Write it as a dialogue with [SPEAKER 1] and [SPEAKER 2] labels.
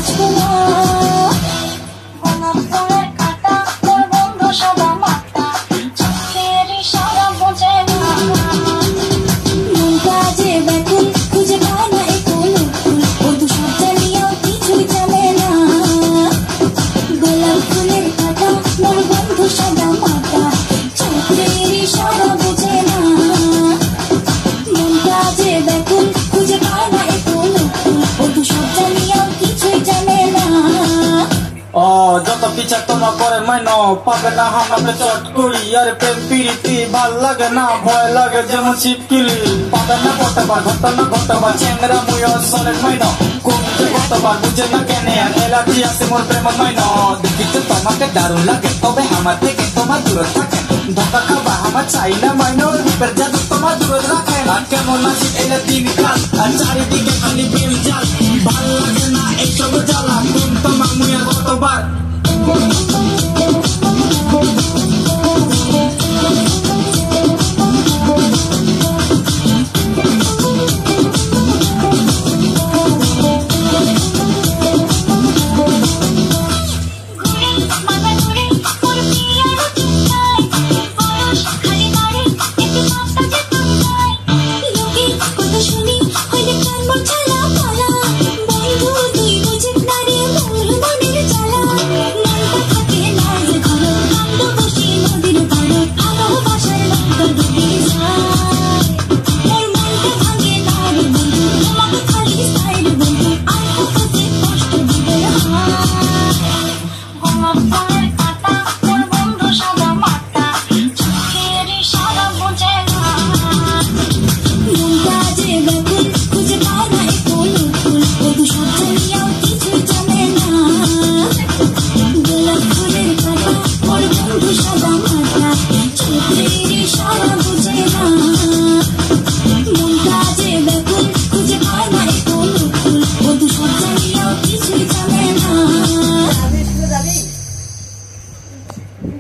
[SPEAKER 1] বাঁচবো না। গোলাপ ফুলের কাঁটা তোর বন্ধু সাদা মাটা, চোখের ইশারা বোঝে না। মনটা যে ব্যাকুল খুঁজে পায় না একুল উকুল, বন্ধু সব জানিয়েও কিছুই জানে না। গোলাপ ফুলের কাঁটা তোর বন্ধু সাদা মাটা, চোখের ইশারা বোঝে না। মনটা যে ব্যাকুল খুঁজে পায় না একুল উকুল, বন্ধু সব জানিয়েও কিছুই জানে না।
[SPEAKER 2] যত পিছা তোমার করে মাইন পাবে না হামাকে চট করি। আর প্রেম প্রীতি ভাল লাগে না, ভয় লাগে যেমন ছিপকিলি। পাবে না কতবার ঘটনা ঘটবার চ্যাংরা মুয় সলেন মাইন, কমতে কতবার বুঝে না কেন এলাকি আছে মোর প্রেম মাইন। দেখিতে তোমাকে দারুণ লাগে তবে আমার থেকে তোমার দূরে থাকে, ধোকা খাবা আমার চাই না মাইন। রূপের জাদু তোমার দূরে রাখে না, কেমন আছি এলে দিন কাল আর চারিদিকে খালি প্রেম জাল। ভাল লাগে না এইসব